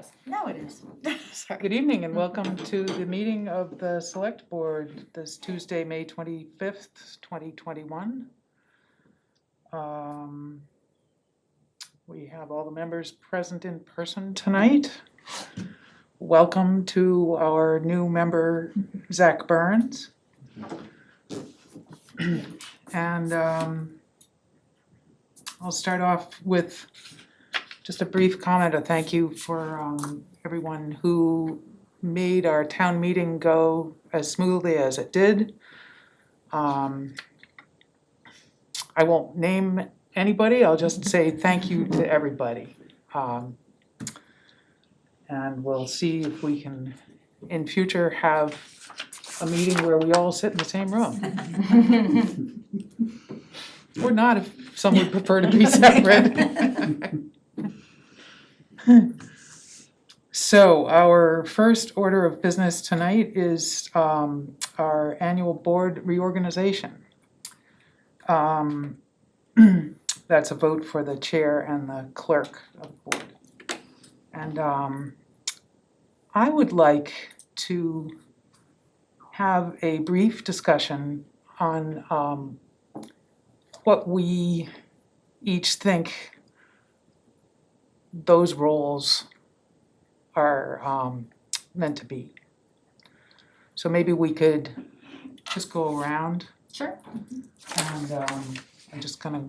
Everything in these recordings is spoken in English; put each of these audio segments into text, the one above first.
is. No, it is. Sorry. Good evening and welcome to the meeting of the Select Board this Tuesday, May 25th, 2021. We have all the members present in person tonight. Welcome to our new member, Zach Burns. And I'll start off with just a brief comment, a thank you for everyone who made our town meeting go as smoothly as it did. I won't name anybody, I'll just say thank you to everybody. And we'll see if we can, in future, have a meeting where we all sit in the same room. Or not, if some would prefer to be separate. So our first order of business tonight is our annual board reorganization. That's a vote for the chair and the clerk of the board. And I would like to have a brief discussion on what we each think those roles are meant to be. So maybe we could just go around. Sure. And I'm just gonna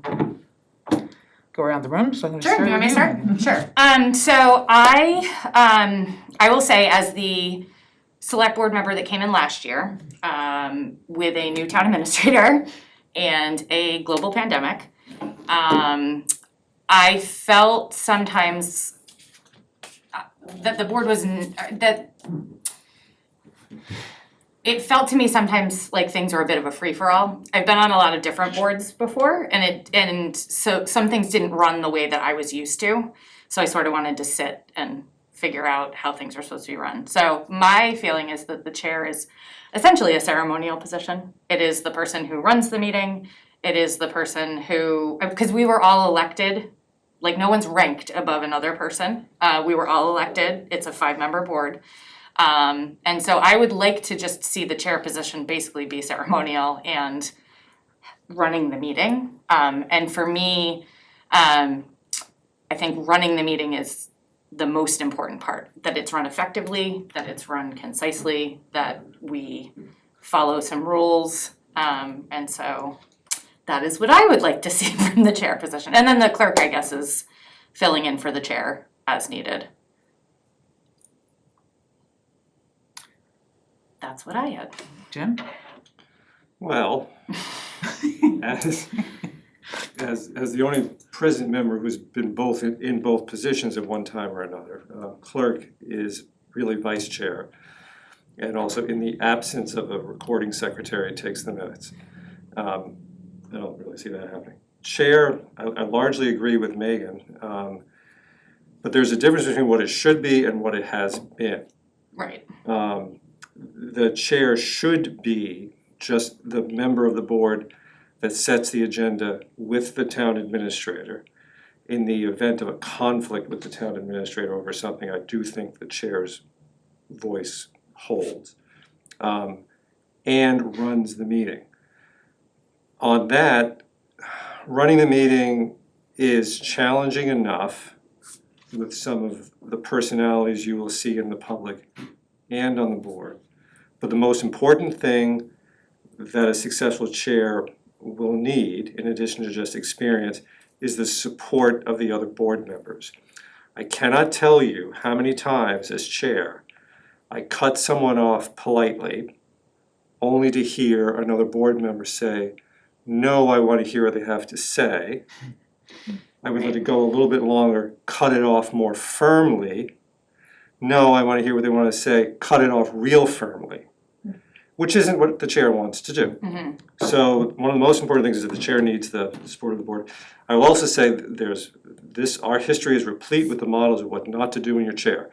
go around the room, so I'm gonna Sure, start you want me with to you, start? Megan. Sure. So I will say, as the select board member that came in last year, with a new town administrator and a global pandemic, I felt sometimes that the board was, it felt to me sometimes like things were a bit of a free-for-all. I've been on a lot of different boards before, and so some things didn't run the way that I was used to. So I sort of wanted to sit and figure out how things are supposed to be run. So my feeling is that the chair is essentially a ceremonial position. It is the person who runs the meeting. It is the person who, because we were all elected, like no one's ranked above another person. We were all elected. It's a 5-member board. And so I would like to just see the chair position basically be ceremonial and running the meeting. And for me, I think running the meeting is the most important part, that it's run effectively, that it's run concisely, that we follow some rules. And so that is what I would like to see from the chair position. And then the clerk, I guess, is filling in for the chair as needed. That's what I had. Jim? Well, as the only present member who's been in both positions at one time or another, clerk is really vice chair, and also in the absence of a recording secretary takes the minutes. I don't really see that happening. Chair, I largely agree with Megan, but there's a difference between what it should be and what it has been. Right. The chair should be just the member of the board that sets the agenda with the town administrator. In the event of a conflict with the town administrator over something, I do think the chair's voice holds, and runs the meeting. On that, running the meeting is challenging enough with some of the personalities you will see in the public and on the board. But the most important thing that a successful chair will need, in addition to just experience, is the support of the other board members. I cannot tell you how many times as chair I cut someone off politely only to hear another board member say, "No, I want to hear what they have to say." I would let it go a little bit longer, cut it off more firmly. "No, I want to hear what they want to say," cut it off real firmly, which isn't what the chair wants to do. Mm-hmm. So one of the most important things is that the chair needs the support of the board. I will also say that our history is replete with the models of what not to do in your chair.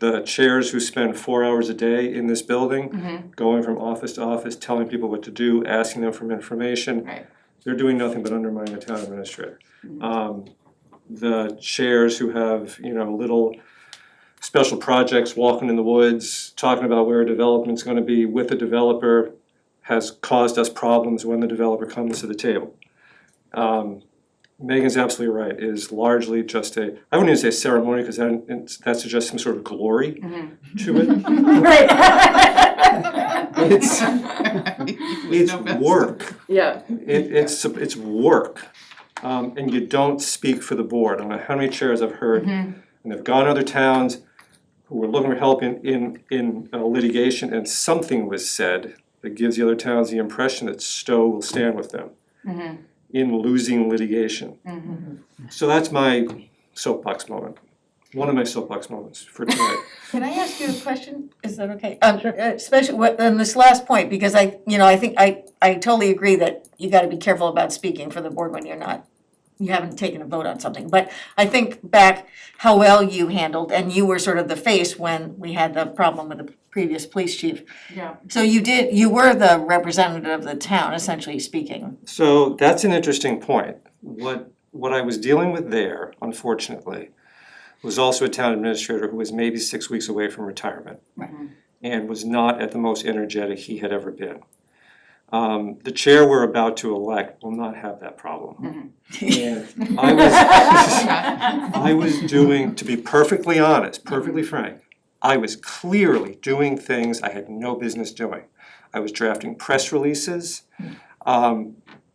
The chairs who spend 4 hours a day in this building, going from office to office, telling people what to do, asking them for information, Right. they're doing nothing but undermining the town administrator. The chairs who have, little special projects, walking in the woods, talking about where a development's gonna be with the developer has caused us problems when the developer comes to the table. Megan's absolutely right, it is largely just I wouldn't even say ceremony, because that suggests some sort of glory to it. It's work. Yeah. It's work, and you don't speak for the board. I don't know how many chairs I've heard, and they've gone to other towns who were looking for help in litigation, and something was said that gives the other towns the impression that Stowe will stand with them in losing litigation. So that's my soapbox moment. One of my soapbox moments for tonight. Can I ask you a question? Is that okay? Especially on this last point, because I think I totally agree that you gotta be careful about speaking for the board when you haven't taken a vote on something. But I think back how well you handled, and you were sort of the face when we had the problem with the previous police chief. Yeah. So you were the representative of the town, essentially speaking. So that's an interesting point. What I was dealing with there, unfortunately, was also a town administrator who was maybe 6 weeks away from retirement. Right. And was not at the most energetic he had ever been. The chair we're about to elect will not have that problem. And I was doing, to be perfectly honest, perfectly frank, I was clearly doing things I had no business doing. I was drafting press releases.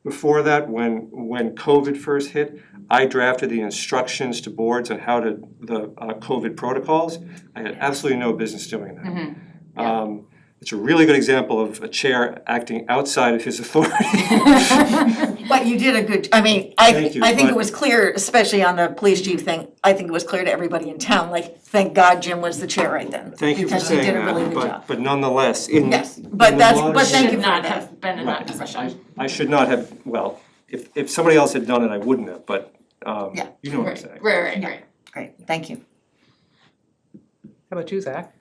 Before that, when COVID first hit, I drafted the instructions to boards on how to, the COVID protocols. I had absolutely no business doing that. It's a really good example of a chair acting outside of his authority. But you did a good, I think it was clear, especially on the police chief thing, I think it was clear to everybody in town, like, thank God Jim was the chair right then. Thank you for saying Because he did a really good that, job. but nonetheless, in Yes, in but the that's, water- but thank you Should for not that. have been in that Right. position. I should not have, well, if somebody else had done it, I wouldn't have, but Yeah. you know what I'm saying. Right. Great, thank you. How about you, Zach?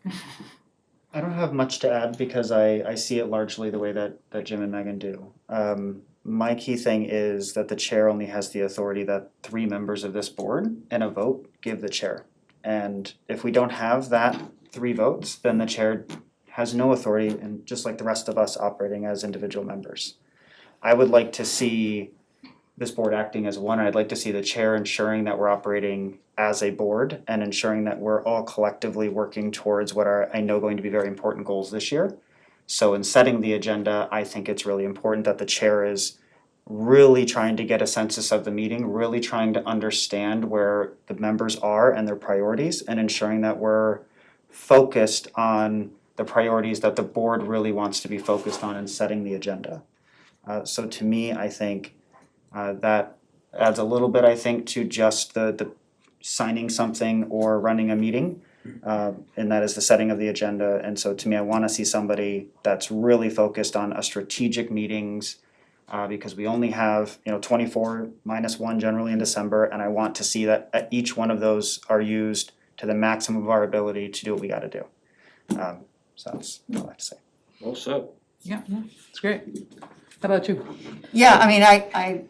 I don't have much to add because I see it largely the way that Jim and Megan do. My key thing is that the chair only has the authority that 3 members of this board in a vote give the chair. And if we don't have that 3 votes, then the chair has no authority, and just like the rest of us operating as individual members. I would like to see this board acting as one. I'd like to see the chair ensuring that we're operating as a board and ensuring that we're all collectively working towards what are, I know, going to be very important goals this year. So in setting the agenda, I think it's really important that the chair is really trying to get a census of the meeting, really trying to understand where the members are and their priorities, and ensuring that we're focused on the priorities that the board really wants to be focused on in setting the agenda. So to me, I think that adds a little bit, I think, to just the signing something or running a meeting, and that is the setting of the agenda. And so to me, I wanna see somebody that's really focused on a strategic meetings, because we only have, 24 minus 1 generally in December, and I want to see that each one of those are used to the maximum of our ability to do what we gotta do. So that's all I have to say. Well said. Yeah, it's great. How about you? Yeah, I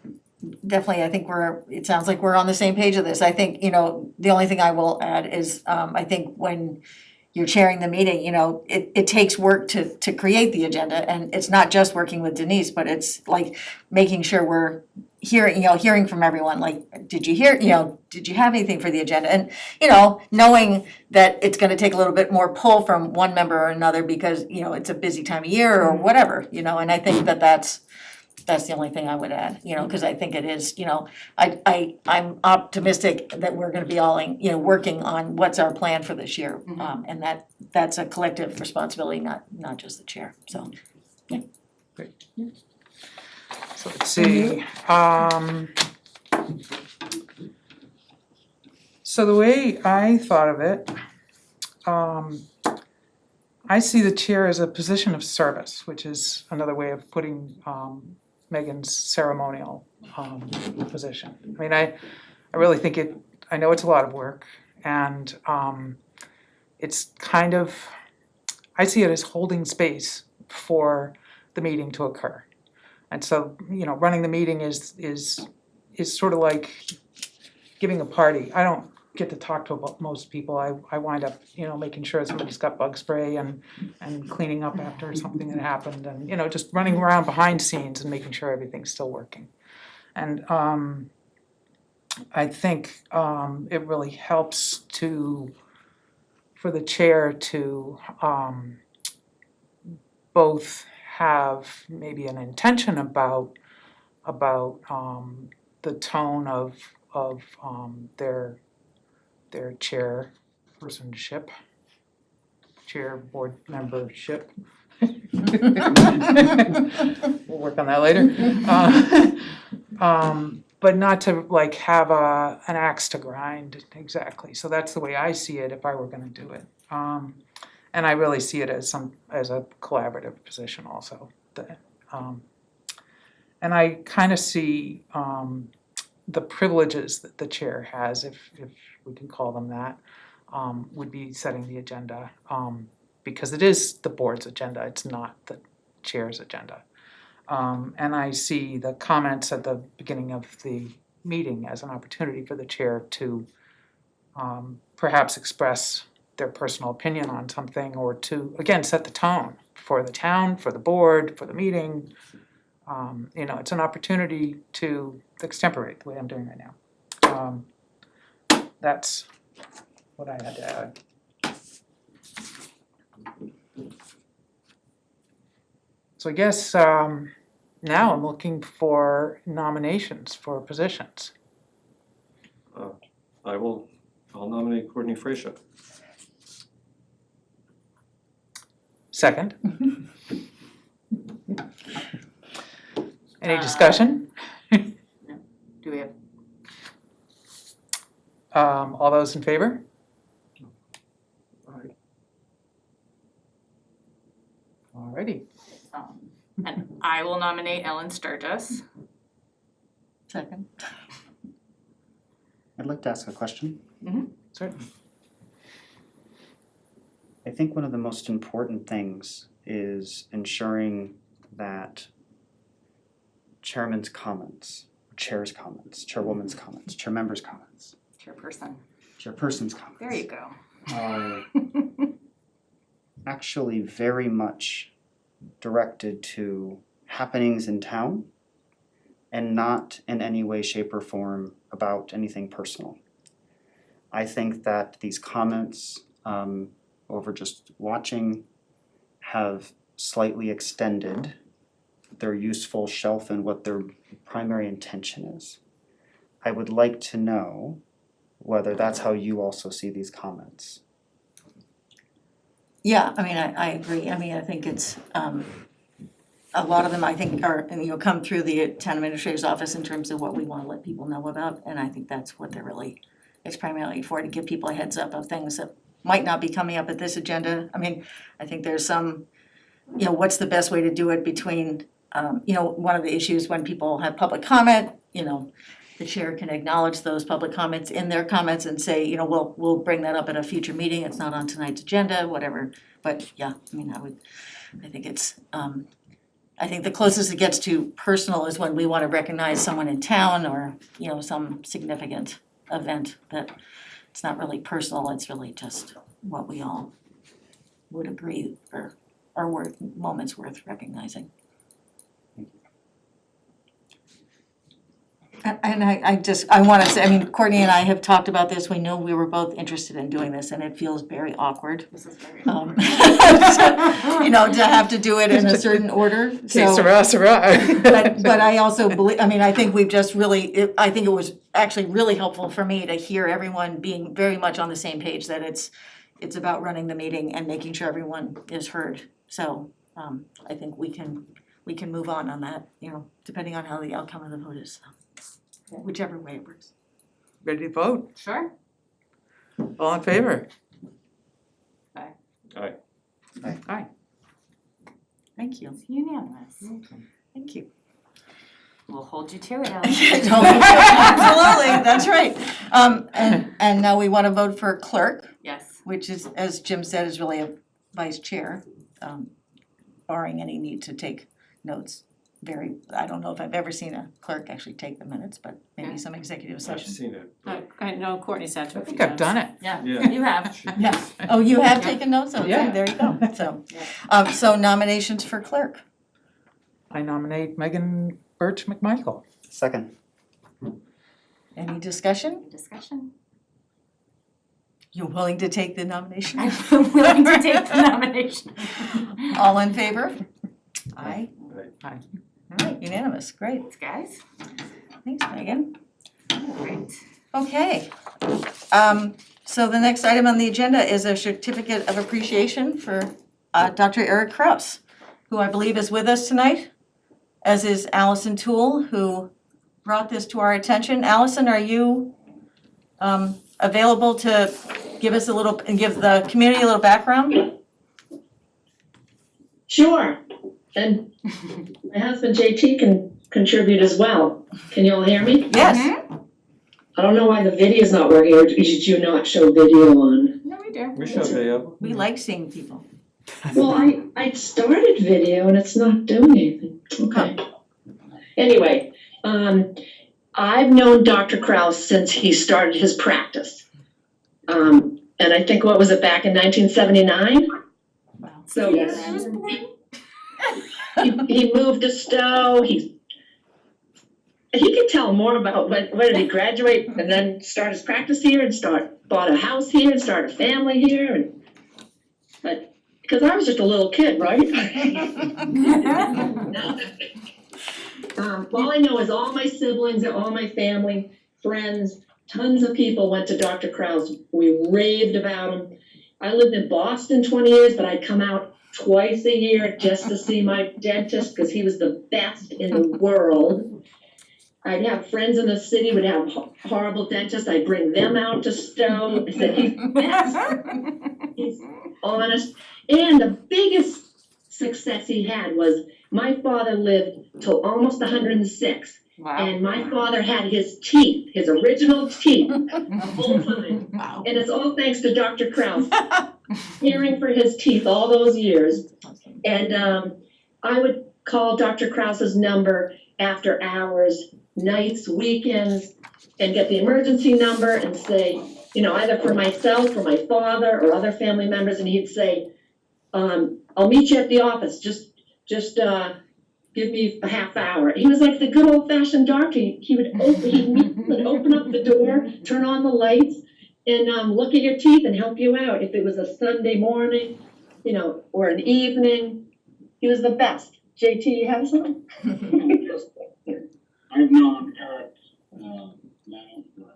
definitely, I think it sounds like we're on the same page of this. I think, the only thing I will add is, I think when you're chairing the meeting, it takes work to create the agenda, and it's not just working with Denise, but it's like making sure we're hearing from everyone, like, did you have anything for the agenda? And, knowing that it's gonna take a little bit more pull from one member or another because, it's a busy time of year or whatever, and I think that's the only thing I would add, cause I think it is, I'm optimistic that we're gonna be all, working on what's our plan for this year. And that's a collective responsibility, not just the chair, so. So let's see, so the way I thought of it, I see the chair as a position of service, which is another way of putting Megan's ceremonial position. I mean, I really think I know it's a lot of work, and it's kind of, I see it as holding space for the meeting to occur. And so, running the meeting is sort of like giving a party. I don't get to talk to about most people. I wind up, making sure somebody's got bug spray and cleaning up after something that happened and, just running around behind scenes and making sure everything's still working. And I think it really helps for the chair to both have maybe an intention about the tone of their chairpersonship, chair board membership. We'll work on that later. But not to like have an axe to grind exactly. So that's the way I see it if I were gonna do it. And I really see it as a collaborative position also. And I kind of see the privileges that the chair has, if we can call them that, would be setting the agenda, because it is the board's agenda, it's not the chair's agenda. And I see the comments at the beginning of the meeting as an opportunity for the chair to perhaps express their personal opinion on something, or to, again, set the tone for the town, for the board, for the meeting. It's an opportunity to extemporate the way I'm doing right now. That's what I had to add. So I guess now I'm looking for nominations for positions. I'll nominate Courtney Fraser. Second. Any discussion? Do we have, All those in favor? Alrighty. and I will nominate Ellen Sturgis. Second. I'd like to ask a question. Certainly. I think one of the most important things is ensuring that chairman's comments, chair's comments, chairwoman's comments, chair member's comments, Chairperson. chairperson's comments There you go. are actually very much directed to happenings in town and not in any way, shape, or form about anything personal. I think that these comments over just watching have slightly extended their useful shelf and what their primary intention is. I would like to know whether that's how you also see these comments. Yeah, I mean, I agree. I mean, I think it's, a lot of them, I think, are, come through the town administrator's office in terms of what we wanna let people know about, and I think that's what they're really, it's primarily for, to give people a heads up of things that might not be coming up at this agenda. I mean, I think there's some, what's the best way to do it between, one of the issues when people have public comment, the chair can acknowledge those public comments in their comments and say, we'll bring that up at a future meeting, it's not on tonight's agenda, whatever. But yeah, I mean, I think it's, I think the closest it gets to personal is when we wanna recognize someone in town or, some significant event that it's not really personal, it's really just what we all would agree are worth, moments worth recognizing. And I wanna say, I mean, Courtney and I have talked about this, we know we were both interested in doing this, and it feels very awkward. This is very To have to do it in a certain order, so. But I also believe, I mean, I think we've just really, I think it was actually really helpful for me to hear everyone being very much on the same page, that it's about running the meeting and making sure everyone is heard. So, I think we can move on that, depending on how the outcome of the vote is, whichever way it works. Ready to vote? Sure. All in favor? Aye. Aye. Aye. Thank you. It's unanimous. Thank you. We'll hold you to it, Ellen. Absolutely, that's right. And now we want to vote for clerk, Yes. which is, as Jim said, is really a vice chair, barring any need to take notes. I don't know if I've ever seen a clerk actually take the minutes, but maybe some executive I've session. seen it. but- I know Courtney's had to I a few think I've times. done it. Yeah, Yeah. you have. She- Yeah. Oh, you have Yeah. taken notes? Okay, Yeah. there you go, so nominations for clerk. I nominate Megan Birch McMichael. Second. Any discussion? Discussion. You're willing to take the nomination? I'm willing to take the nomination. All in favor? Aye. Right. All right, unanimous, great, Thanks, guys. thanks Megan. Great. Okay, so the next item on the agenda is a certificate of appreciation for Dr. S.Kraus, who I believe is with us tonight, as is Allison Toole, who brought this to our attention. Allison, are you available to give us a little, and give the community a little background? Sure, and my husband JT can contribute as well. Can you all hear me? Yes. I don't know why the video's not working, or did you not show video on? No, we do. We show video. We like seeing people. Well, I started video and it's not doing anything. Okay. Anyway, I've known Dr. Kraus since he started his practice. And I think, what was it, back in 1979? Wow. So I was born. he moved to Stowe. He could tell more about when did he graduate and then start his practice here and bought a house here and start a family here, but because I was just a little kid, right? All I know is all my siblings and all my family, friends, tons of people went to Dr. Kraus. We raved about him. I lived in Boston 20 years, but I'd come out twice a year just to see my dentist because he was the best in the world. I'd have friends in the city would have horrible dentists. I'd bring them out to Stowe. I said, he's the best. He's honest. And the biggest success he had was my father lived till almost 106. Wow. And my father had his teeth, his original teeth, the whole time. Wow. And it's all thanks to Dr. Kraus, caring for his teeth all those years. And I would call Dr. Kraus's number after hours, nights, weekends, and get the emergency number and say, either for myself, for my father, or other family members, and he'd say, I'll meet you at the office, just give me a half hour. He was like the good old-fashioned doctor. He'd open up the door, turn on the lights, and look at your teeth and help you out. If it was a Sunday morning, or an evening, he was the best. JT, you have something? I've known Eric now for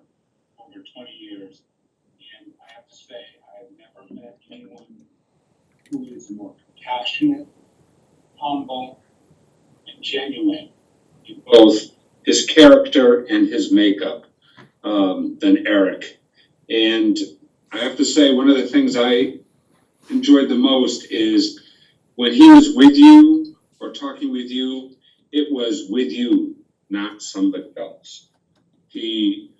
over 20 years, and I have to say, I've never met anyone who is more compassionate, humble, and genuine in both his character and his makeup than Eric. And I have to say, one of the things I enjoyed the most is when he was with you or talking with you, it was with you, not somebody else. He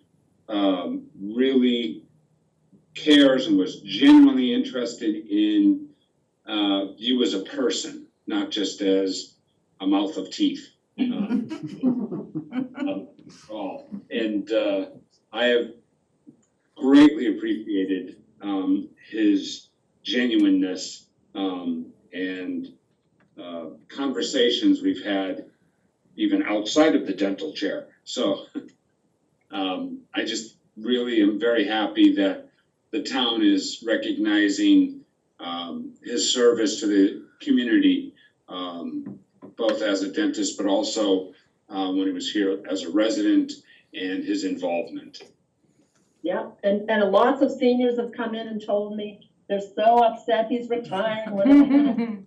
really cares and was genuinely interested in you as a person, not just as a mouth of teeth. And I have greatly appreciated his genuineness and conversations we've had even outside of the dental chair. So I just really am very happy that the town is recognizing his service to the community, both as a dentist, but also when he was here as a resident, and his involvement. Yeah, and lots of seniors have come in and told me they're so upset he's retiring. Whatever.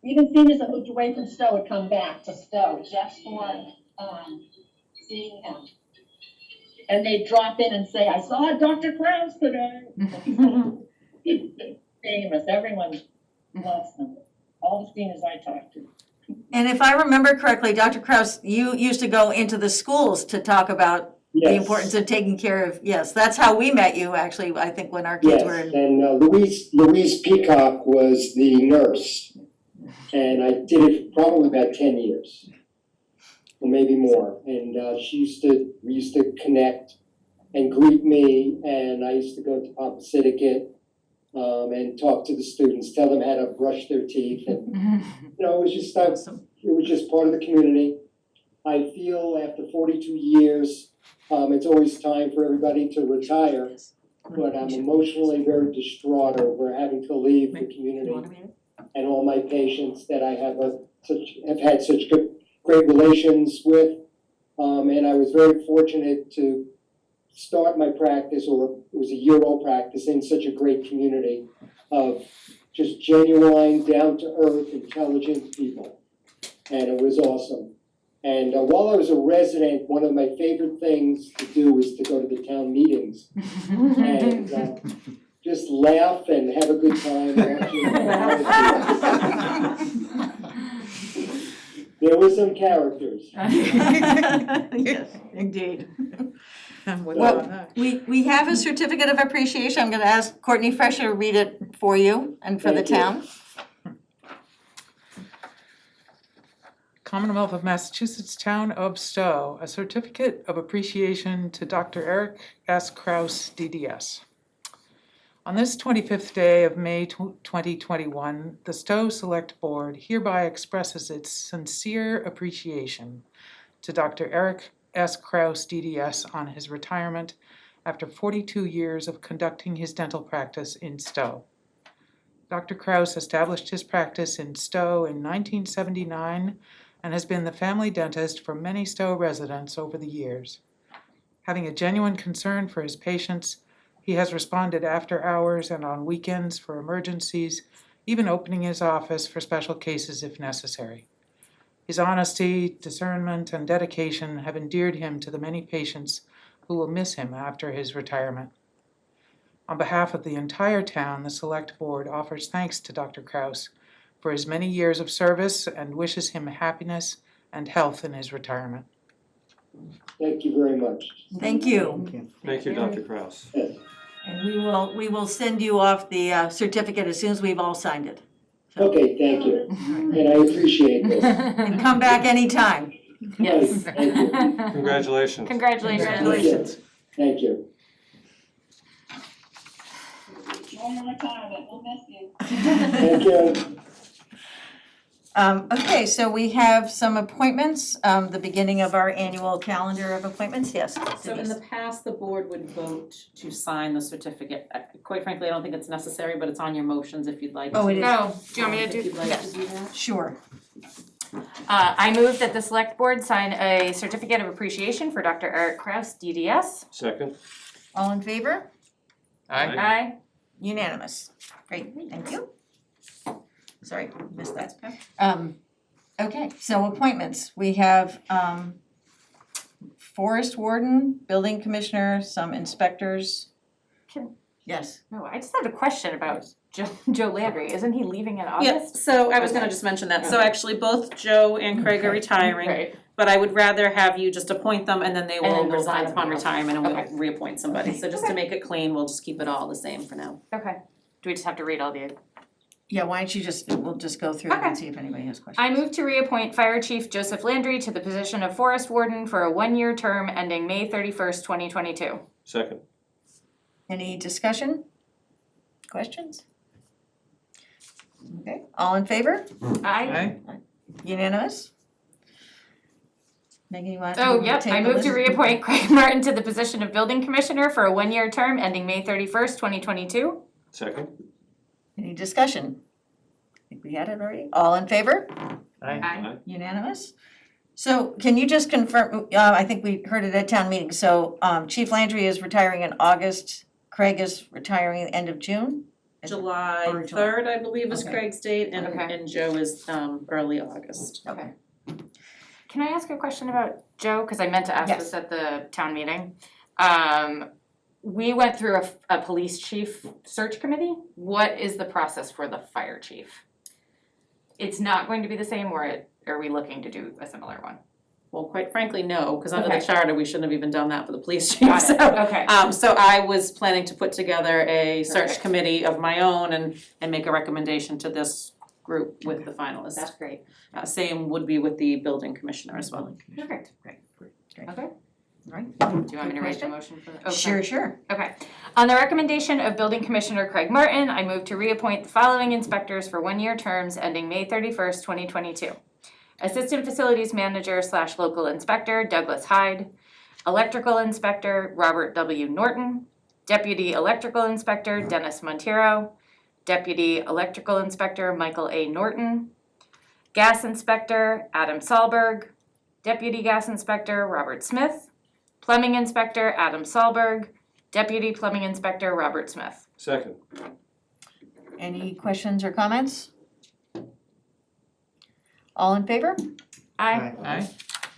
Even seniors that moved away from Stowe would come back to Stowe just for seeing him. And they'd drop in and say, I saw Dr. Kraus today. He's famous. Everyone loves him. All the seniors I talked to. And if I remember correctly, Dr. Kraus, you used to go into the schools to talk about the importance of taking care of, yes, that's how we met you, actually, I think, when our kids were in. And Louise Peacock was the nurse. And I did it for probably about 10 years, or maybe more. And we used to connect and greet me, and I used to go to Papa Siddiqut and talk to the students, tell them how to brush their teeth. And, it was just, it was just part of the community. I feel after 42 years, it's always time for everybody to retire, but I'm emotionally very distraught over having to leave the community and all my patients that I have had such great relations with. And I was very fortunate to start my practice, or it was a year-old practice, in such a great community of just genuine, down-to-earth, intelligent people. And it was awesome. And while I was a resident, one of my favorite things to do was to go to the town meetings and just laugh and have a good time. There were some characters. Yes, indeed. I'm with Well, you on that. We have a certificate of appreciation. I'm gonna ask Courtney Fresher to read it for you and for the Thank you. town. Commonwealth of Massachusetts Town of Stowe, a certificate of appreciation to Dr. Eric S.Kraus, D.D.S. On this 25th day of May 2021, the Stowe Select Board hereby expresses its sincere appreciation to Dr. Eric S. Kraus, D.D.S. on his retirement after 42 years of conducting his dental practice in Stowe. Dr. Kraus established his practice in Stowe in 1979 and has been the family dentist for many Stowe residents over the years. Having a genuine concern for his patients, he has responded after hours and on weekends for emergencies, even opening his office for special cases if necessary. His honesty, discernment, and dedication have endeared him to the many patients who will miss him after his retirement. On behalf of the entire town, the Select Board offers thanks to Dr. Kraus for his many years of service and wishes him happiness and health in his retirement. Thank you very much. Thank you. Thank you, Dr. Kraus. Yes. And we will send you off the certificate as soon as we've all signed it. Okay, thank you. And I appreciate this. And come back anytime. Yes. Thank you. Congratulations. Congratulations. Thank you. Enjoy your retirement, we'll miss you. Thank you. Okay, so we have some appointments, the beginning of our annual calendar of appointments, yes. So in the past, the board would vote to sign the certificate. Quite frankly, I don't think it's necessary, but it's on your motions if you'd like to. Oh, it is. Oh, do you want me to If do? you'd like Yes. to do that. Sure. I move that the select board sign a certificate of appreciation for Dr. Eric Kraus, D.D.S. Second? All in favor? Aye. Unanimous. Great, thank you. Sorry, missed that. Okay, so appointments, we have, Forest Warden, Building Commissioner, some inspectors. Can- Yes. No, I just have a question about Joe Landry. Isn't he leaving in August? Yeah, so I was gonna just mention that. So actually, both Joe and Craig are retiring, Right. but I would rather have you just appoint them and then they And will then we'll resign find upon somebody else. retirement and Okay. we'll reappoint somebody. So just to make it clean, we'll just keep it all the same for now. Okay. Do we just have to read all the? Yeah, why don't you we'll just go through and see if anybody has questions. I move to reappoint Fire Chief Joseph Landry to the position of Forest Warden for a one-year term ending May 31st, 2022. Second? Any discussion? Questions? Okay, all in favor? Aye. Unanimous? Megan, you want to Oh, yep, I table move this? to reappoint Craig Martin to the position of Building Commissioner for a one-year term ending May 31st, 2022. Second? Any discussion? I think we had it already. All in favor? Aye. Unanimous? So can you just confirm, I think we heard it at town meeting, so Chief Landry is retiring in August, Craig is retiring at the end of June? July Or July. 3rd, I believe, is Okay. Craig's date, and Okay. and Joe is early August. Okay. Can I ask a question about Joe? Because I meant to ask Yes. this at the town meeting. We went through a police chief search committee. What is the process for the fire chief? It's not going to be the same, or are we looking to do a similar one? Well, quite frankly, no, because under Okay. the charter, we shouldn't have even done that for the police chief, Got so. it, okay. So I was planning to put together a search Perfect. committee of my own and make a recommendation to this group with the finalists. That's great. Same would be with the building commissioner as well. Perfect. Great. Okay. Right. Do you want me to read the motion for the? Oh, sorry. Sure. Okay. On the recommendation of Building Commissioner Craig Martin, I move to reappoint the following inspectors for one-year terms ending May 31st, 2022. Assistant Facilities Manager / Local Inspector Douglas Hyde. Electrical Inspector Robert W. Norton. Deputy Electrical Inspector Dennis Montero. Deputy Electrical Inspector Michael A. Norton. Gas Inspector Adam Sahlberg. Deputy Gas Inspector Robert Smith. Plumbing Inspector Adam Sahlberg. Deputy Plumbing Inspector Robert Smith. Second. Any questions or comments? All in favor? Aye.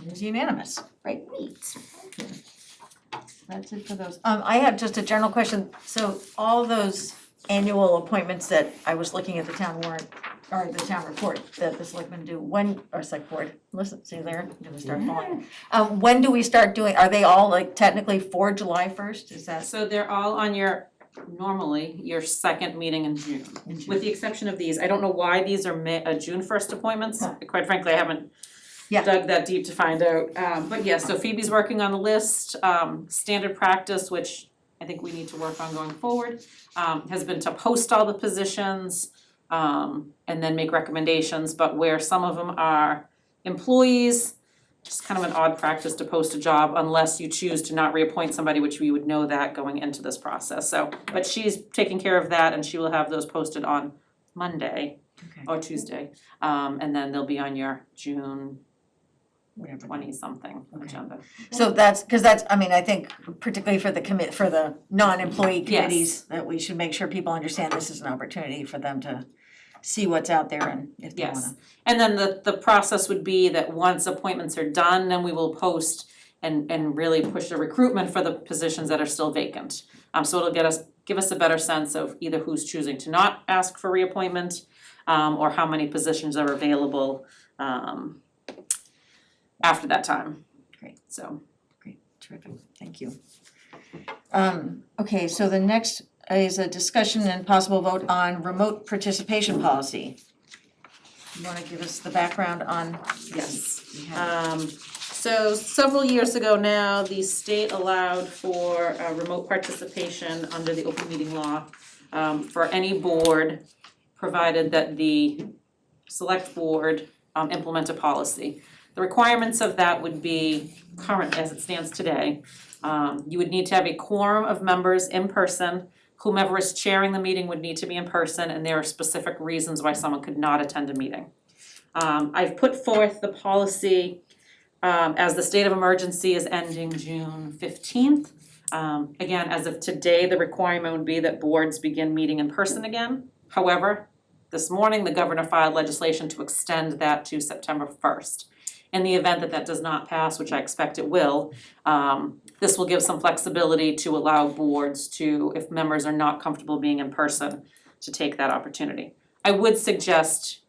It is unanimous. Right. That's it for those. I have just a general question. So all those annual appointments that I was looking at the town warrant, or the town report that the selectmen do, when, or select board, listen, see there, I'm gonna start falling. When do we start doing, are they all like technically for July 1st? Is that? So they're all on normally, your second meeting in June. With the exception of these, I don't know why these are June 1st appointments. Quite frankly, I haven't Yeah. dug that deep to find out. But yes, so Phoebe's working on the list. Standard practice, which I think we need to work on going forward, has been to post all the positions, and then make recommendations. But where some of them are employees, just kind of an odd practice to post a job unless you choose to not reappoint somebody, which we would know that going into this process. So, but she's taking care of that and she will have those posted on Monday or Tuesday. And then they'll be on your June Whatever. 20-something Okay. agenda. So that's, because that's, I mean, I think particularly for the non-employee committees, that we should make sure people understand this is an opportunity for them to see what's out there and if they wanna. Yes, and then the process would be that once appointments are done, then we will post and really push the recruitment for the positions that are still vacant. So it'll give us a better sense of either who's choosing to not ask for reappointment, or how many positions are available, after that time. Great. So. Great, terrific, thank you. Okay, so the next is a discussion and possible vote on remote participation policy. You wanna give us the background on? Yes. We have- So several years ago now, the state allowed for remote participation under the open meeting law for any board, provided that the select board implement a policy. The requirements of that would be current as it stands today. You would need to have a quorum of members in person. Whomever is chairing the meeting would need to be in person, and there are specific reasons why someone could not attend a meeting. I've put forth the policy as the state of emergency is ending June 15th. Again, as of today, the requirement would be that boards begin meeting in person again. However, this morning, the governor filed legislation to extend that to September 1st. In the event that that does not pass, which I expect it will, this will give some flexibility to allow boards to, if members are not comfortable being in person, to take that opportunity. I would suggest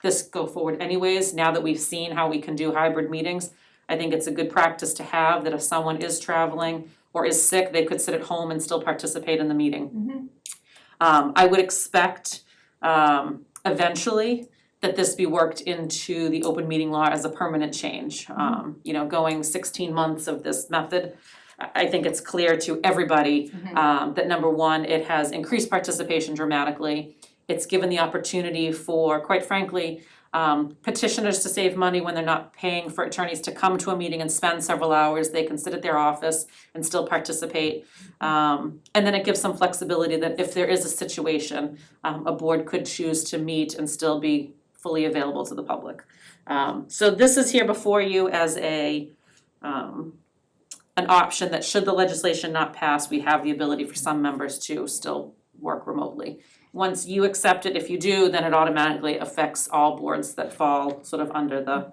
this go forward anyways, now that we've seen how we can do hybrid meetings. I think it's a good practice to have that if someone is traveling or is sick, they could sit at home and still participate in the meeting. I would expect eventually that this be worked into the open meeting law as a permanent change. Going 16 months of this method, I think it's clear to everybody that number one, it has increased participation dramatically. It's given the opportunity for, quite frankly, petitioners to save money when they're not paying for attorneys to come to a meeting and spend several hours. They can sit at their office and still participate. And then it gives some flexibility that if there is a situation, a board could choose to meet and still be fully available to the public. So this is here before you as an option that should the legislation not pass, we have the ability for some members to still work remotely. Once you accept it, if you do, then it automatically affects all boards that fall sort of under the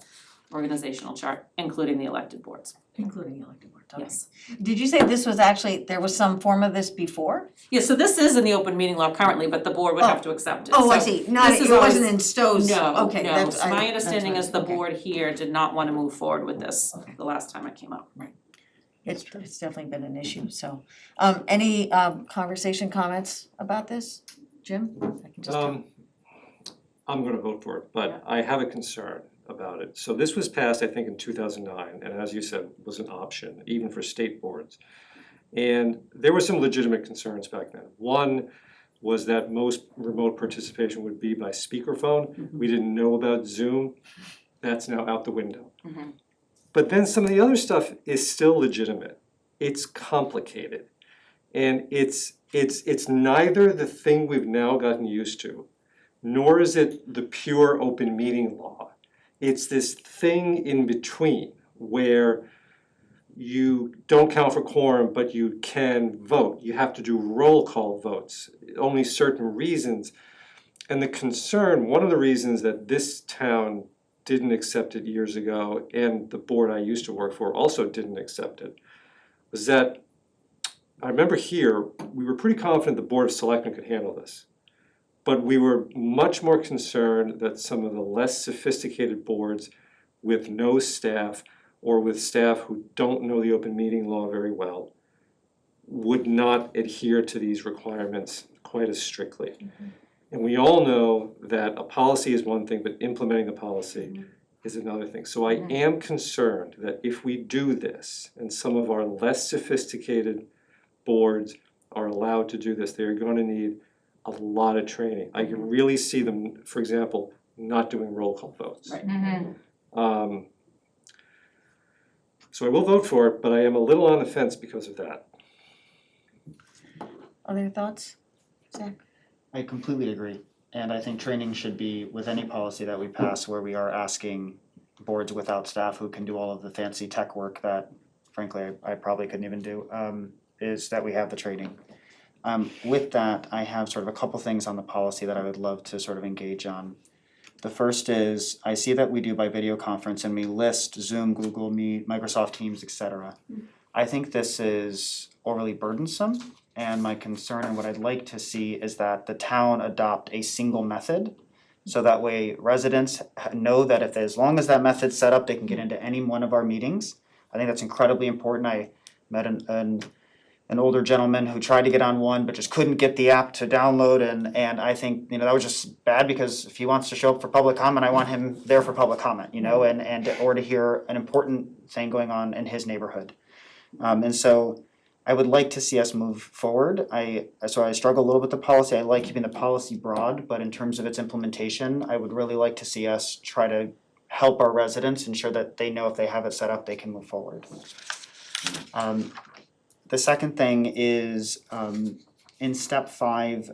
organizational chart, including the elected boards. Including the elected board, okay. Yes. Did you say this was actually, there was some form of this before? Yeah, so this is in the open meeting law currently, but the board would have to accept it. Oh, I So see, not, this is it wasn't always- in Stowe's, No, okay, no, that's, so my that's understanding right, is the okay. board here did not wanna move forward with this Okay. the last time it came up. It's definitely been an issue, so, any, comments about this? Jim? I can just. I'm gonna vote for it, but I have a concern about it. So this was passed, I think, in 2009, and as you said, was an option, even for state boards. And there were some legitimate concerns back then. One was that most remote participation would be by speakerphone. We didn't know about Zoom. That's now out the window. But then some of the other stuff is still legitimate. It's complicated. And it's neither the thing we've now gotten used to, nor is it the pure open meeting law. It's this thing in between where you don't count for quorum, but you can vote. You have to do roll call votes, only certain reasons. And the concern, one of the reasons that this town didn't accept it years ago, and the board I used to work for also didn't accept it, was that I remember here, we were pretty confident the Board of Selectmen could handle this. But we were much more concerned that some of the less sophisticated boards with no staff or with staff who don't know the open meeting law very well would not adhere to these requirements quite as strictly. And we all know that a policy is one thing, but implementing the policy is another thing. So I am concerned that if we do this, and some of our less sophisticated boards are allowed to do this, they're going to need a lot of training. I can really see them, for example, not doing roll call votes. So I will vote for it, but I am a little on the fence because of that. Other thoughts? Zach? I completely agree, and I think training should be with any policy that we pass where we are asking boards without staff who can do all of the fancy tech work that frankly I probably couldn't even do, is that we have the training. With that, I have sort of a couple things on the policy that I would love to sort of engage on. The first is, I see that we do by video conference and we list Zoom, Google Meet, Microsoft Teams, etc. I think this is overly burdensome, and my concern and what I'd like to see is that the town adopt a single method, so that way residents know that if, as long as that method's set up, they can get into any one of our meetings. I think that's incredibly important. I met an older gentleman who tried to get on one but just couldn't get the app to download, and I think, that was just bad, because if he wants to show up for public comment, I want him there for public comment, and or to hear an important thing going on in his neighborhood. And so I would like to see us move forward. So I struggle a little with the policy. I like keeping the policy broad, but in terms of its implementation, I would really like to see us try to help our residents ensure that they know if they have it set up, they can move forward. The second thing is, in step 5,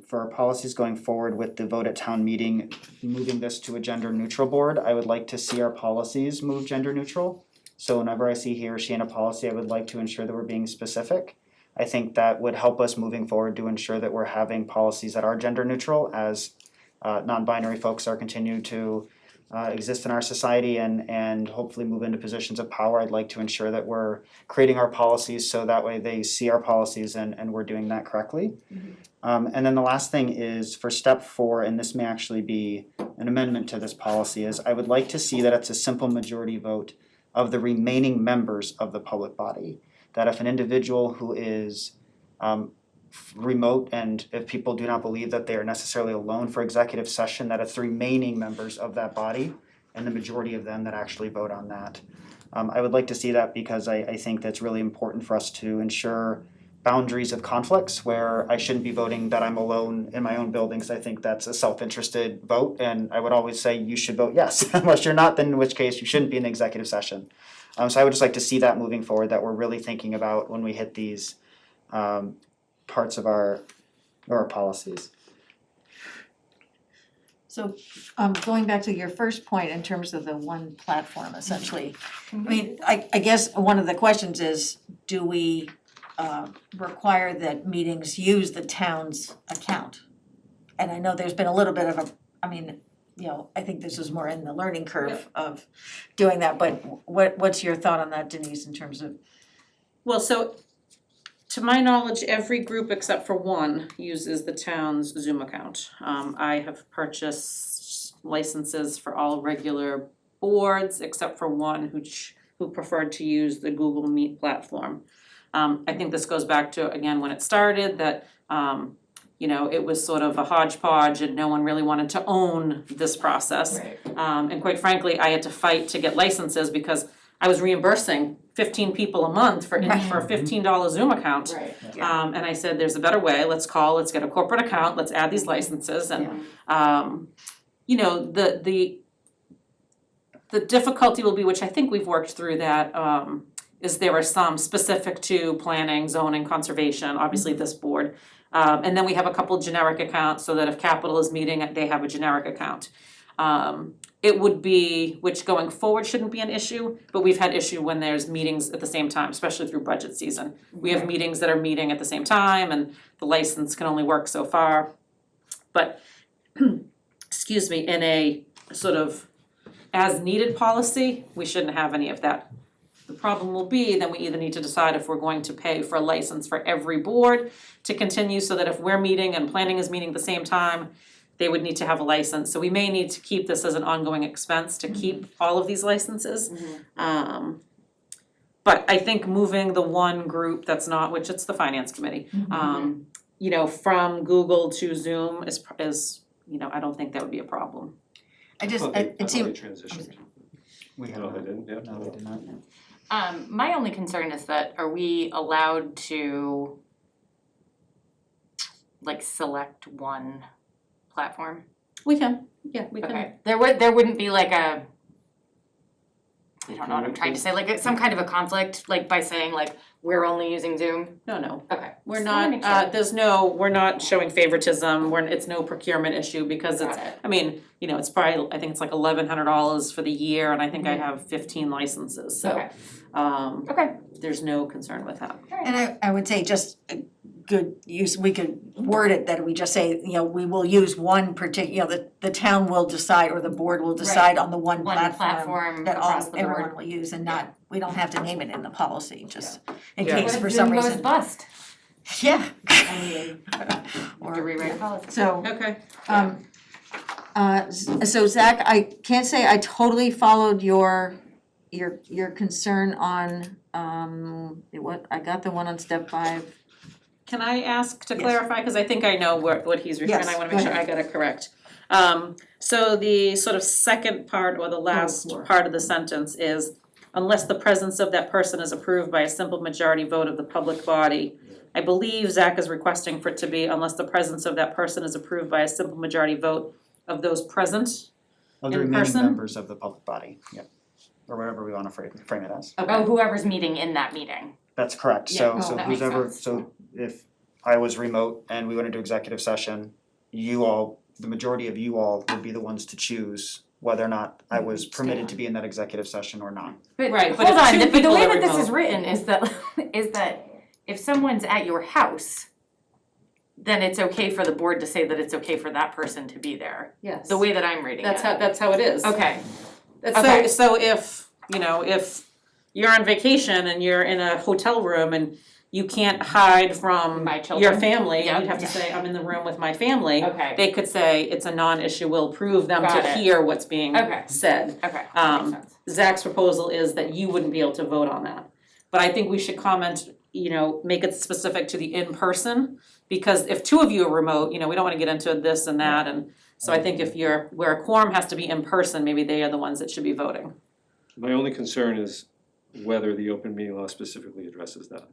for our policies going forward with the vote at town meeting, moving this to a gender neutral board, I would like to see our policies move gender neutral. So whenever I see he or she in a policy, I would like to ensure that we're being specific. I think that would help us moving forward to ensure that we're having policies that are gender neutral as non-binary folks are continuing to exist in our society and hopefully move into positions of power. I'd like to ensure that we're creating our policies so that way they see our policies and we're doing that correctly. And then the last thing is for step 4, and this may actually be an amendment to this policy, is I would like to see that it's a simple majority vote of the remaining members of the public body. That if an individual who is remote, and if people do not believe that they are necessarily alone for executive session, that it's the remaining members of that body and the majority of them that actually vote on that. I would like to see that because I think that's really important for us to ensure boundaries of conflicts where I shouldn't be voting that I'm alone in my own building, because I think that's a self-interested vote, and I would always say you should vote yes. Unless you're not, then in which case you shouldn't be in executive session. So I would just like to see that moving forward, that we're really thinking about when we hit these parts of our policies. So, going back to your first point in terms of the one platform, essentially, I mean, I guess one of the questions is, do we require that meetings use the town's account? And I know there's been a little bit of I think this is more in the learning curve of doing that, but what's your thought on that, Denise, in terms of? Well, so to my knowledge, every group except for one uses the town's Zoom account. I have purchased licenses for all regular boards except for one who preferred to use the Google Meet platform. I think this goes back to, again, when it started, that it was sort of a hodgepodge and no one really wanted to own this process. Right. And quite frankly, I had to fight to get licenses because I was reimbursing 15 people a month for a $15 Zoom account. Right. And I said, there's a better way, let's get a corporate account, let's add these licenses, and, the difficulty will be, which I think we've worked through that, is there are some specific to planning, zoning, conservation, obviously this board. And then we have a couple generic accounts, so that if capital is meeting, they have a generic account. It would be, which going forward shouldn't be an issue, but we've had issue when there's meetings at the same time, especially through budget season. We have meetings that are meeting at the same time and the license can only work so far. But, excuse me, in a sort of as needed policy, we shouldn't have any of that. The problem will be, then we either need to decide if we're going to pay for a license for every board to continue, so that if we're meeting and planning is meeting at the same time, they would need to have a license. So we may need to keep this as an ongoing expense to keep all of these licenses. But I think moving the one group that's not, which it's the finance committee, from Google to Zoom is, I don't think that would be a problem. it seemed, transitioned. We No, have they didn't, yeah. No, we did not. My only concern is that, are we allowed to select one platform? We can. Okay, there wouldn't be like a, I don't know what I'm trying to say, some kind of a conflict, by saying we're only using Zoom? No. Okay. We're Just wanna not, make sure. we're not showing favoritism, it's no procurement issue because it's, Got it. I mean, it's probably, I think it's like $1,100 for the year and I think I have 15 licenses, so. Okay. Okay. There's no concern with that. and I would say just a good use, we could word it that we just say, we will use one particular, the town will decide or the board will decide on the one One platform platform that across all, the everyone board. will use and not, we don't have to name it in the policy, just in Yeah. case What for if some Zoom goes reason. bust? Yeah. I mean, to rewrite policy. So, Okay. so Zach, I can't say I totally followed your concern on, I got the one on step 5. Can I ask to Yes. clarify, because I think I know what he's referring, Yes, I wanna go make sure ahead. I got it correct. So the sort of second part or the last Sure. part of the sentence is, unless the presence of that person is approved by a simple majority vote of the public body. I believe Zach is requesting for it to be, unless the presence of that person is approved by a simple majority vote of those present. Of the In remaining person? members of the public body, yep. Or whatever we wanna frame it as. Oh, whoever's meeting in that meeting. That's correct, Yeah, so oh, so that makes whoever, sense. so if I was remote and we went into executive session, you all, the majority of you all would be the ones to choose whether or not I was permitted to be in that executive session or not. But Right, but hold if on, two but the people way are that this remote- is written is that if someone's at your house, then it's okay for the board to say that it's okay for that person to be there, Yes. the way that I'm reading it. That's how it is. Okay, So so if you're on vacation and you're in a hotel room and you can't hide from My your children. family, Yep. you'd have to say, I'm in the room with my family. okay, They could say it's a non-issue, we'll approve them Got to it. hear what's being Okay. said. okay, that makes sense. Zach's proposal is that you wouldn't be able to vote on that. But I think we should comment, make it specific to the in-person, because if two of you are remote, we don't wanna get into this and that, and so I think if where a quorum has to be in person, maybe they are the ones that should be voting. My only concern is whether the open meeting law specifically addresses that.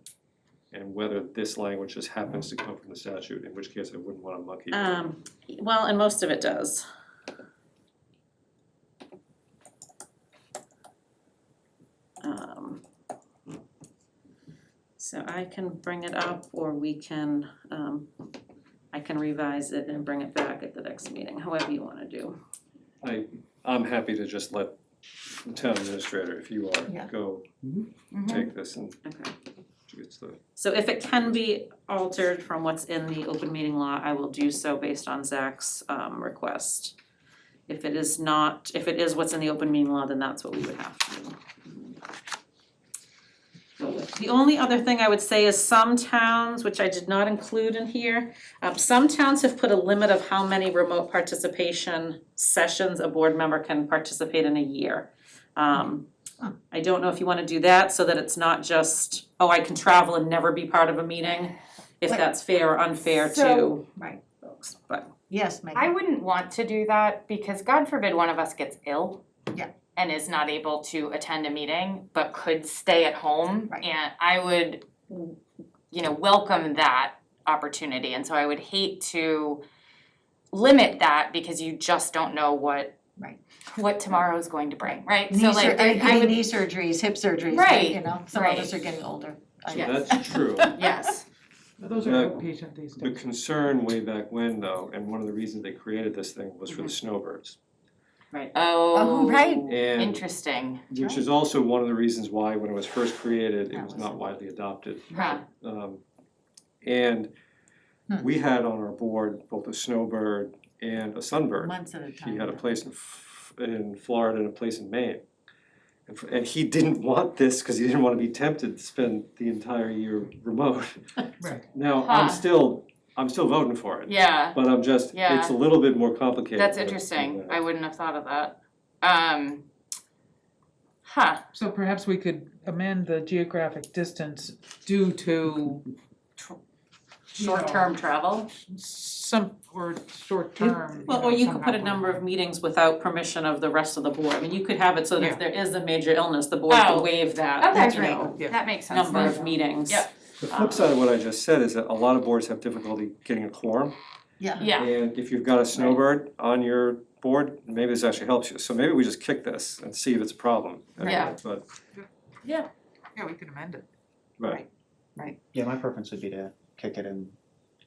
And whether this language just happens to come from the statute, in which case I wouldn't wanna monkey. Well, and most of it does. So I can bring it up, or we can, I can revise it and bring it back at the next meeting, however you wanna do. I'm happy to just let the town administrator, if you Yeah. are, go Mhm. take this and Okay. it's the. So if it can be altered from what's in the open meeting law, I will do so based on Zach's request. If it is not, if it is what's in the open meeting law, then that's what we would have to do. The only other thing I would say is some towns, which I did not include in here, some towns have put a limit of how many remote participation sessions a board member can participate in a year. I don't know if you wanna do that so that it's not just, I can travel and never be part of a meeting. if Wait. that's fair or unfair to So- Right. folks, but. Yes, Megan. I wouldn't want to do that because God forbid one of us gets ill. Yeah. And is not able to attend a meeting, but could stay at home. Right. And I would, welcome that opportunity. And so I would hate to limit that because you just don't know what Right. what tomorrow is going to bring, right? Knee So sur- like, and it could I be would, knee surgeries, hip surgeries, Right, you know, some of right. us are getting older. I So know. that's true. yes, Those are Yeah. outpatient these The days. concern way back when though, and one of the reasons they created this thing was for the snowbirds. oh, right. And interesting, which is also one of the reasons why when it was first created, it That was was not it. widely adopted. huh, And Hmm. we had on our board both a snowbird and a sunbird. Months at a time. He had a place in Florida and a place in Maine. And he didn't want this because he didn't want to be tempted to spend the entire year remote. Right. Now, Huh. I'm still voting for it, yeah, but I'm just, Yeah. it's a little bit more complicated. that's than interesting, that. I wouldn't have thought of that. So perhaps we could amend the geographic distance due to Short-term travel, short-term. Well, or you could put a number of meetings without permission of the rest of the board. I mean, you could have it so that Yeah. if there is a major illness, the board Oh. could waive that, okay, you know, Yeah. that makes sense. number of meetings. Yep. The flip side of what I just said is that a lot of boards have difficulty getting a quorum. Yeah. Yeah, And if you've got a snowbird on your board, maybe this actually helps you. So maybe we just kick this and see if it's a problem. Yeah. But, Yeah, we could amend it. right. Yeah, my preference would be to kick it and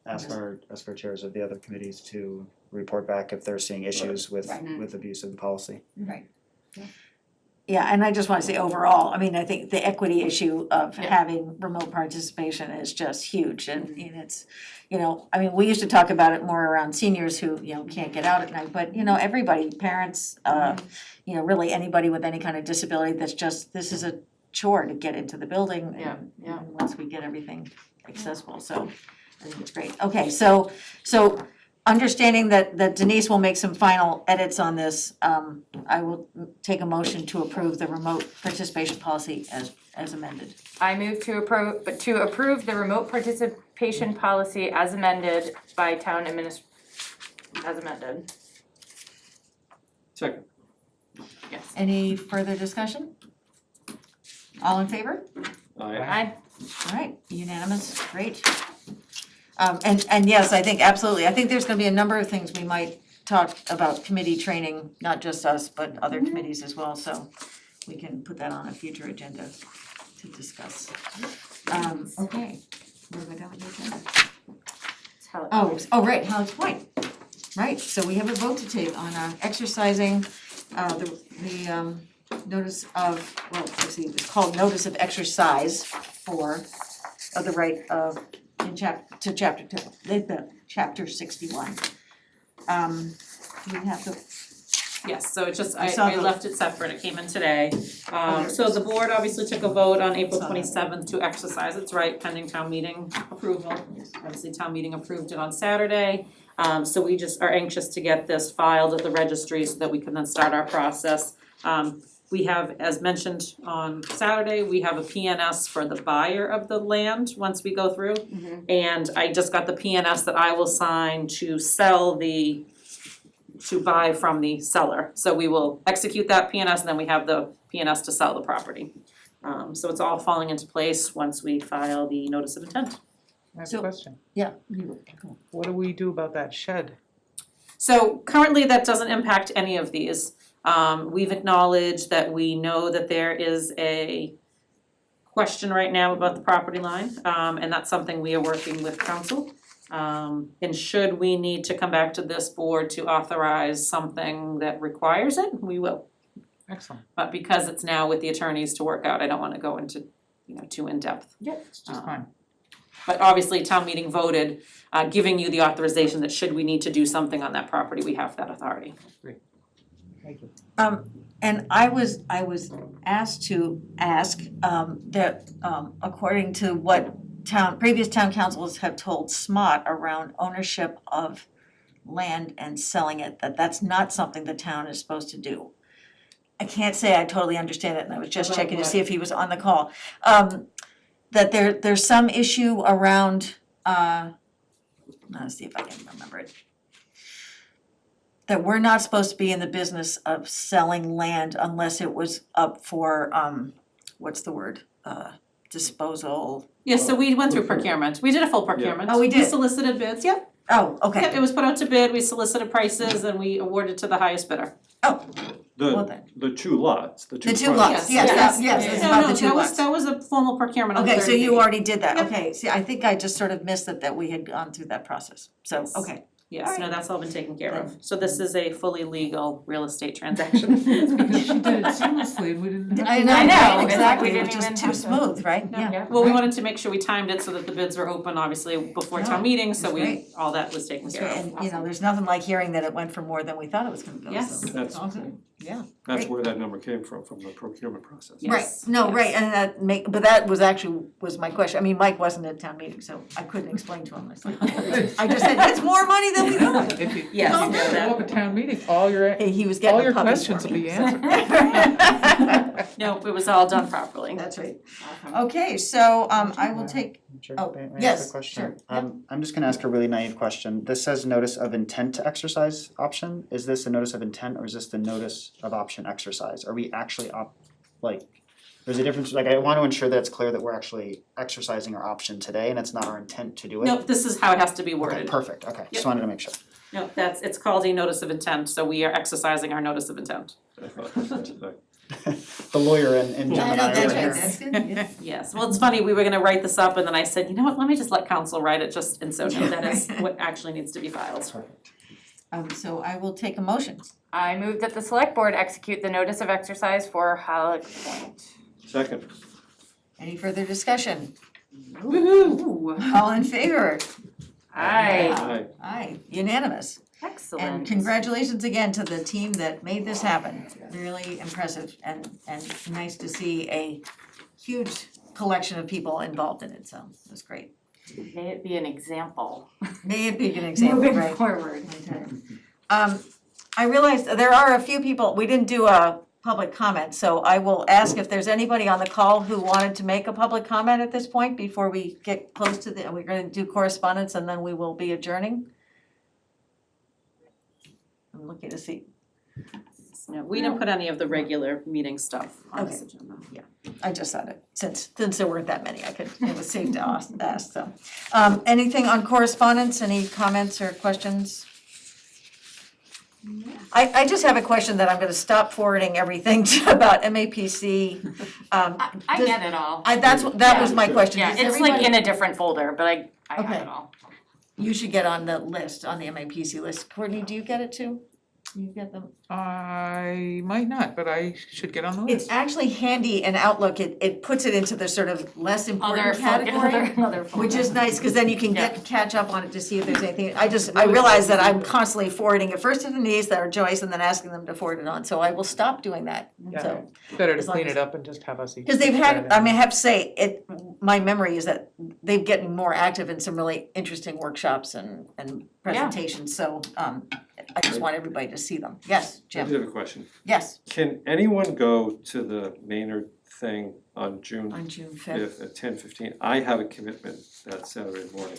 ask our chairs of the other committees to report back if they're seeing issues with Right. abuse of the policy. Right. Yeah, and I just wanna say overall, I mean, I think the equity issue of Yeah. having remote participation is just huge and it's, I mean, we used to talk about it more around seniors who, can't get out at night, but everybody, parents, really anybody with any kind of disability that's just, this is a chore to get into the building Yeah, and yeah. once we get everything accessible, so I think it's great. Okay, so understanding that Denise will make some final edits on this, I will take a motion to approve the remote participation policy as amended. I move to approve the remote participation policy as amended by town as amended, Second. yes. Any further discussion? All in favor? Aye. All right, unanimous, great. And yes, I think absolutely, I think there's gonna be a number of things we might talk about committee training, not just us, but other committees as well, so we can put that on a future agenda to discuss. Okay, where do we go with the agenda? Oh, right, Hallett's Point. Right, so we have a vote to take on exercising the notice of, well, let's see, it's called notice of exercise of the right of to chapter 61. Do we have the, Yes, so it's just, I saw I the- left it separate, it came in today. there it So the board obviously took a vote on April Saw that. 27th to exercise its right pending town meeting approval. Obviously, town meeting approved it on Saturday. So we just are anxious to get this filed at the registry so that we can then start our process. We have, as mentioned on Saturday, we have a PNS for the buyer of the land once we go through. And I just got the PNS that I will sign to buy from the seller. So we will execute that PNS and then we have the PNS to sell the property. So it's all falling into place once we file the notice of intent. I have a So- question. yeah. What do we do about that shed? So currently that doesn't impact any of these. We've acknowledged that we know that there is a question right now about the property line, and that's something we are working with council. And should we need to come back to this board to authorize something that requires it, we will. Excellent. But because it's now with the attorneys to work out, I don't wanna go into, too in-depth. It's just fine. But obviously, town meeting voted, giving you the authorization that should we need to do something on that property, we have that authority. Thank you. and I was asked to ask, that, according to what previous town councils have told SMOT around ownership of land and selling it, that's not something the town is supposed to do. I can't say I totally understand it, and I was just checking to see if he was on the call. That there's some issue around let's see if I can remember it. That we're not supposed to be in the business of selling land unless it was up for, what's the word? Disposal. Yeah, so we went through procurement, we did a full procurement. Oh, we did? solicited bids, yep, Oh, okay. yep, it was put out to bid, we solicited prices, and we awarded to the highest bidder. Oh, well then. The two lots, the two The two fronts. lots, yes, it's about the two No, lots. that was a formal procurement on 30 Okay, so you days. already did that, Yep. okay, see, I think I just sort of missed that we had gone through that process, so, Yes. okay. Yes, no, Alright. that's all been taken care of, so this is a fully legal real estate transaction. Because she did it seamlessly and we didn't have to. I know, I know, right, it's exactly, like we it was didn't just even too have to- smooth, right? Yeah. Well, we Right. wanted to make sure we timed it so that the bids were open, obviously, before No, town meeting, so that's we, great. all that was taken That's care right, of. and you know, there's nothing like hearing that it went for more than we thought it was gonna go, so. Yes. That's, Awesome. Yeah. that's Great. where that number came from the procurement process. Yes. Right, no, right, and but that was actually, was my question, I mean, Mike wasn't at town meeting, so I couldn't explain to him, I just said, it's more money than we thought. If you, Yes, if no, you that- show up at town meeting, all your, Hey, he was getting all the your puppies for questions will me. be answered. No, it was all done properly. That's right. Okay, so I will take, Sure, Oh, may I ask yes, a question? sure, yep. I'm just gonna ask a really naive question. This says notice of intent to exercise option. Is this a notice of intent or is this the notice of option exercise? Are we actually there's a difference, like I want to ensure that it's clear that we're actually exercising our option today and it's not our intent to do it. No, this is how it has to be Okay, worded. perfect, okay, Yep. just wanted to make sure. No, it's called a notice of intent, so we are exercising our notice of intent. I thought that, The lawyer and yeah, I Jim and know, I that's are right, here. that's good, yeah. Yes, well, it's funny, we were gonna write this up and then I said, you know what, let me just let council write it just, and so no, that is what actually needs to be filed. Perfect. So I will take a motion. I move that the select board execute the notice of exercise for Halleck Point. second, Any further discussion? Ooh, All in favor? aye, aye. Aye, unanimous. excellent. And congratulations again to the team that made this happen. Really impressive and nice to see a huge collection of people involved in it, so it was great. May it be an example. May it be an example, Moving right? forward. I realized there are a few people, we didn't do a public comment, so I will ask if there's anybody on the call who wanted to make a public comment at this point before we get close to we're gonna do correspondence and then we will be adjourning. I'm looking to see, No, we didn't put any of the regular meeting stuff on this Okay. agenda. I just thought it, since there weren't that many, it was safe to ask, so. Anything on correspondence, any comments or questions? I just have a question that I'm gonna stop forwarding everything about MAPC. I get it all. That was my question. Yeah, Does it's like everybody- in a different folder, but I have Okay. it all. You should get on the list, on the MAPC list. Courtney, do you get it too? You get them? I might not, but I should get on the list. It's actually handy in Outlook, it puts it into the sort of less important category, Another folder. which is nice, cause then you can catch up on it to see if there's anything. I realize that I'm constantly forwarding it first to Denise, or Joyce, and then asking them to forward it on, so I will stop doing that, Yeah. so. Better to as long clean as- it up and just have us each. Cause they've look had, at it. I mean, I have to say, my memory is that they've gotten more active in some really interesting workshops and presentations, so I just want everybody to see them. Yes, I Jim, did have a question. yes, Can anyone go to the Maynard thing on June on June fifth. 5th at 10:15? I have a commitment that Saturday morning.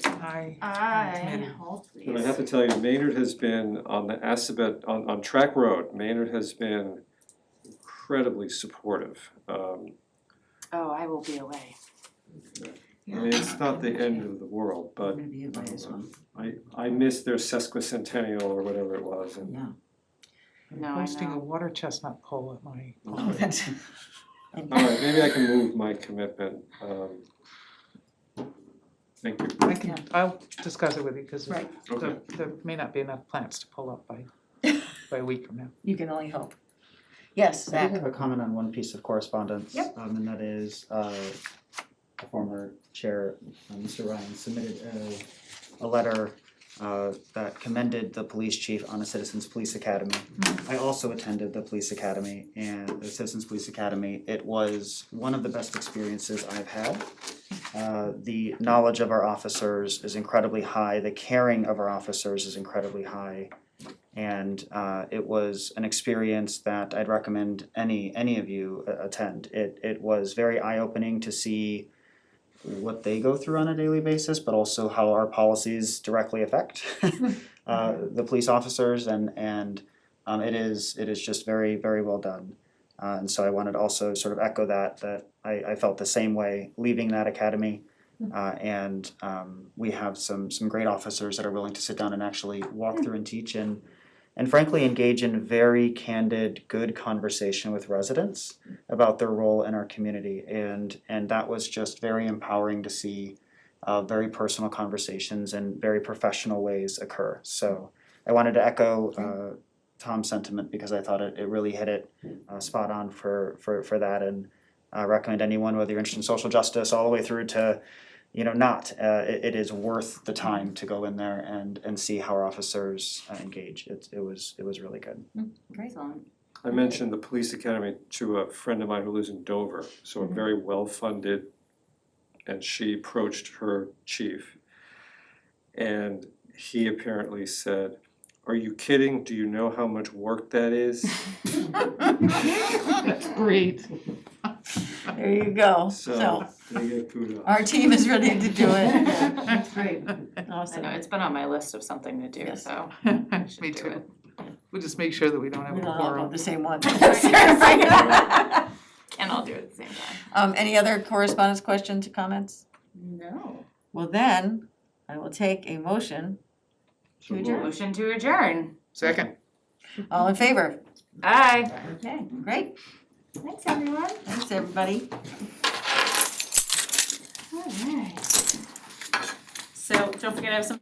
I hold But I have to tell you, Maynard has been on the Assabet, on Track Road, Maynard has been incredibly supportive. Oh, I will be away. I mean, it's not the end of the world, but I'm gonna be away as well. I missed their sesquicentennial or whatever it was, and Yeah. No, I Hosting a know. water chestnut pole at my. Oh, that's. all right, maybe I can move my commitment. Thank you. I can, I'll discuss it with you, cause Right. Okay. there may not be enough plants to pull up by a week from now. You can only hope. Yes, I Zach. do have a comment on one piece of correspondence. Yep. And that is, the former chair, Mr. Ryan, submitted a letter that commended the police chief on a Citizens Police Academy. I also attended the police academy and the Citizens Police Academy. It was one of the best experiences I've had. The knowledge of our officers is incredibly high, the caring of our officers is incredibly high. And it was an experience that I'd recommend any of you attend. It was very eye-opening to see what they go through on a daily basis, but also how our policies directly affect the police officers, and it is just very, very well done. And so I wanted to also sort of echo that I felt the same way leaving that academy. And we have some great officers that are willing to sit down and actually walk through and teach, and frankly engage in very candid, good conversation with residents about their role in our community. And that was just very empowering to see very personal conversations and very professional ways occur. So I wanted to echo Tom's sentiment, because I thought it really hit it spot on for that, and recommend anyone, whether you're interested in social justice all the way through to not, it is worth the time to go in there and see how our officers engage. It was really good. Great. I mentioned the police academy to a friend of mine who lives in Dover, so a very well-funded, and she approached her chief. And he apparently said, "Are you kidding? Do you know how much work that is?" That's great. There you go. So they get kudos. Our team is ready to do it. That's great. I Awesome. know, it's been on my list of something to do, Yes. so. Me too. We'll just make sure that we don't have We a don't all quorum. vote the same one. Seriously. Can't all do it at the same time. Any other correspondence, questions, comments? No. Well, then, I will take a motion to adjourn. Motion to adjourn. Second. All in favor? Aye. Okay, great. Thanks, everyone. Thanks, everybody. All right. So don't forget I have some